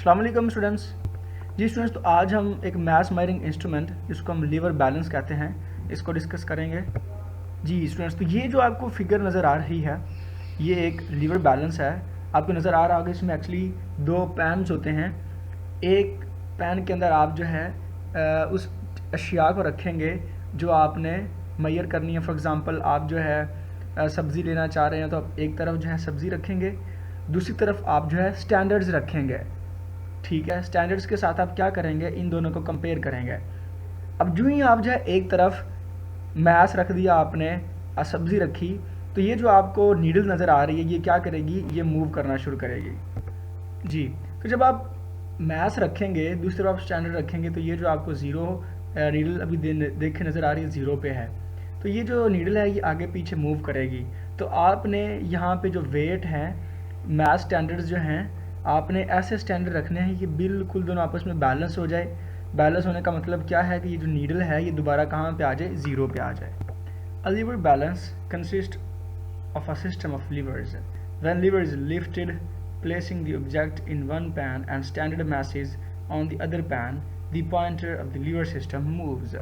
अस्सलाम वालेकुम स्टूडेंट्स। जी स्टूडेंट्स, तो आज हम एक मैथ मेजरिंग इंस्ट्रूमेंट जिसको हम लीवर बैलेंस कहते हैं इसको डिस्कस करेंगे। जी स्टूडेंट्स, तो ये जो आपको फिगर नज़र आ रही है ये एक लीवर बैलेंस है। आपको नज़र आ रहा होगा इसमें एक्चुअली दो पैन्स होते हैं। एक पैन के अंदर आप जो है उस अशिया को रखेंगे जो आपने मैयर करनी है। फॉर एग्ज़ाम्पल आप जो है सब्ज़ी लेना चाह रहे हैं तो आप एक तरफ जो है सब्ज़ी रखेंगे, दूसरी तरफ आप जो है स्टैंडर्ड्स रखेंगे। ठीक है, स्टैंडर्ड्स के साथ आप क्या करेंगे, इन दोनों को कंपेयर करेंगे। अब जो ही आप जो है एक तरफ मैस रख दिया आपने, सब्ज़ी रखी, तो ये जो आपको नीडल नज़र आ रही है ये क्या करेगी, ये मूव करना शुरू करेगी। जी, तो जब आप मैस रखेंगे दूसरी तरफ आप स्टैंडर्ड रखेंगे तो ये जो आपको ज़ीरो नीडल अभी देखे नज़र आ रही है ज़ीरो पे है, तो ये जो नीडल है ये आगे पीछे मूव करेगी। तो आपने यहाँ पे जो वेट है मैथ स्टैंडर्ड्स जो हैं आपने ऐसे स्टैंडर्ड रखने हैं कि बिल्कुल दोनों आपस में बैलेंस हो जाए। बैलेंस होने का मतलब क्या है कि ये जो नीडल है ये दोबारा कहाँ पे आ जाए, ज़ीरो पे आ जाए। A lever balance consist of a system of levers. When lever is lifted, placing the object in one pan and standard masses on the other pan, the pointer of the lever system moves.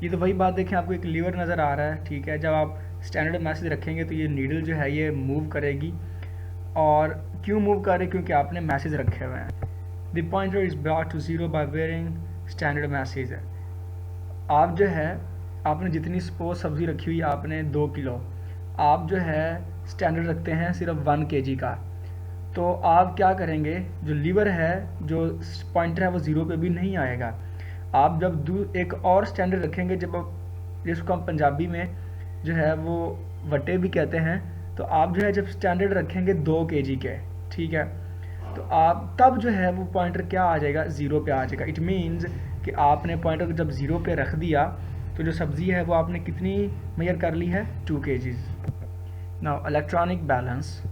ये तो वही बात देखें, आपको एक liver नज़र आ रहा है। ठीक है, जब आप स्टैंडर्ड मैसेज रखेंगे तो ये नीडल जो है ये मूव करेगी। और क्यों मूव कर रही है, क्योंकि आपने मैसेज रखे हुए हैं। The pointer is brought to zero by wearing standard message. आप जो है आपने जितनी सपोज सब्ज़ी रखी हुई आपने 2 किलो, आप जो है स्टैंडर्ड रखते हैं सिर्फ 1 kg का, तो आप क्या करेंगे, जो लीवर है जो पॉइंटर है वो ज़ीरो पे भी नहीं आएगा। आप जब एक और स्टैंडर्ड रखेंगे, जब जिसको हम पंजाबी में जो है वो वटे भी कहते हैं, तो आप जो है जब स्टैंडर्ड रखेंगे 2 kg के, ठीक है, तो आप तब जो है वो पॉइंटर क्या आ जाएगा, ज़ीरो पे आ जाएगा। इट मीन्स कि आपने पॉइंटर को जब ज़ीरो पे रख दिया तो जो सब्ज़ी है वो आपने कितनी मेजर कर ली है, 2 kg। Now electronic balance.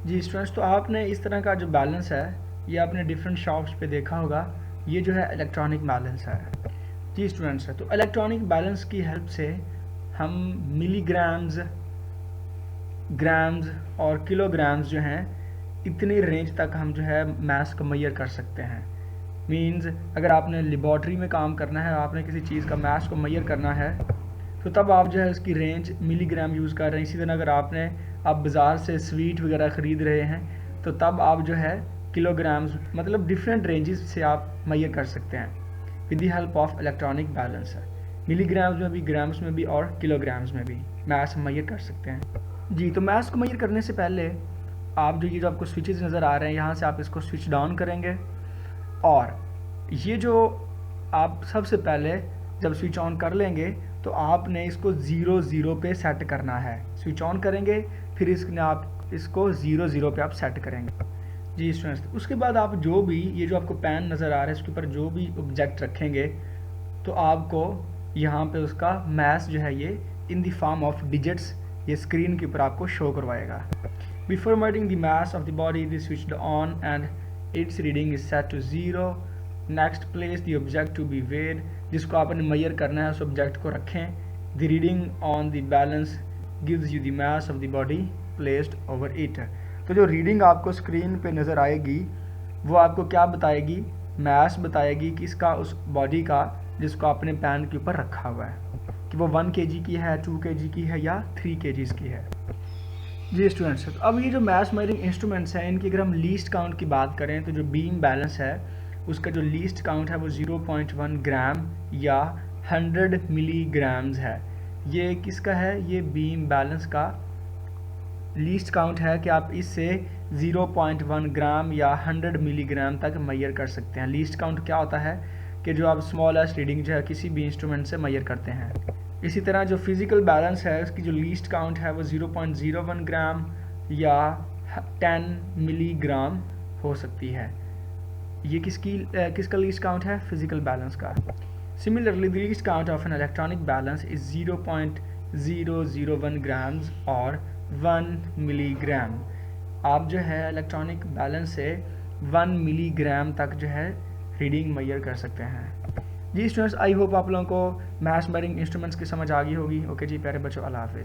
जी स्टूडेंट्स, तो आपने इस तरह का जो बैलेंस है ये आपने डिफरेंट शॉप्स पे देखा होगा, ये जो है इलेक्ट्रॉनिक बैलेंस है। जी स्टूडेंट्स, है तो इलेक्ट्रॉनिक बैलेंस की हेल्प से हम मिलीग्राम्स, ग्राम्स और किलोग्राम्स जो हैं इतनी रेंज तक हम जो है मास को मेजर कर सकते हैं। मींस अगर आपने लेबॉर्ट्री में काम करना है, आपने किसी चीज़ का मास को मेजर करना है, तो तब आप जो है उसकी रेंज मिलीग्राम यूज़ कर रहे हैं। इसी तरह अगर आप बाज़ार से स्वीट वगैरह ख़रीद रहे हैं तो तब आप जो है किलोग्राम्स, मतलब डिफरेंट रेंजेस से आप मेजर कर सकते हैं with the help of electronic balance है। मिलीग्राम्स में भी, ग्राम्स में भी और किलोग्राम्स में भी मास हम मेजर कर सकते हैं। जी, तो मास को मेजर करने से पहले आप जो ये जो आपको स्विचेस नज़र आ रहे हैं यहाँ से आप इसको स्विच डाउन करेंगे, और ये जो आप सबसे पहले जब स्विच ऑन कर लेंगे तो आपने इसको 0 पे सेट करना है। स्विच ऑन करेंगे फिर आप इसको 0 पे आप सेट करेंगे। जी स्टूडेंट्स, उसके बाद आप जो भी ये जो आपको पैन नज़र आ रहा है इसके ऊपर जो भी ऑब्जेक्ट रखेंगे तो आपको यहाँ पे उसका मैस जो है ये in the form of digits ये स्क्रीन के ऊपर आपको शो करवाएगा। Before measuring the mass of the body the switch on and its reading is set to 0। Next place the object to be weighed, जिसको आपने मेजर करना है उस ऑब्जेक्ट को रखें। The reading on the balance gives you the mass of the body placed over it. तो जो reading आपको स्क्रीन पे नज़र आएगी वो आपको क्या बताएगी, मास बताएगी कि इसका उस बॉडी का जिसको आपने पैन के ऊपर रखा हुआ है, कि वो 1 kg की है, 2 kg की है या 3 kg की है। जी स्टूडेंट्स, तो अब ये जो मैथ मेजरिंग इंस्ट्रूमेंट्स हैं इनकी अगर हम लीस्ट काउंट की बात करें तो जो बीम बैलेंस है उसका जो लीस्ट काउंट है वो 0.1 ग्राम या 100 मिलीग्राम्स है। ये किसका है, ये बीम बैलेंस का लीस्ट काउंट है कि आप इससे 0.1 ग्राम या 100 मिलीग्राम तक मेजर कर सकते हैं। लीस्ट काउंट क्या होता है कि जो आप स्मॉलेस्ट रीडिंग जो है किसी भी इंस्ट्रूमेंट से मेजर करते हैं। इसी तरह जो फिज़िकल बैलेंस है उसकी जो लीस्ट काउंट है वो 0.01 ग्राम या 10 मिलीग्राम हो सकती है। ये किसका लीस्ट काउंट है, फिजिकल बैलेंस का। Similarly the least count of an electronic balance is 0.001 grams और 1 मिलीग्राम। आप जो है इलेक्ट्रॉनिक बैलेंस से 1 मिलीग्राम तक जो है रीडिंग मेजर कर सकते हैं। जी स्टूडेंट्स, आई होप आप लोगों को मैथ मेजरिंग इंस्ट्रूमेंट्स की समझ आ गई होगी। ओके जी प्यारे बच्चों, अल्लाह हाफिज़।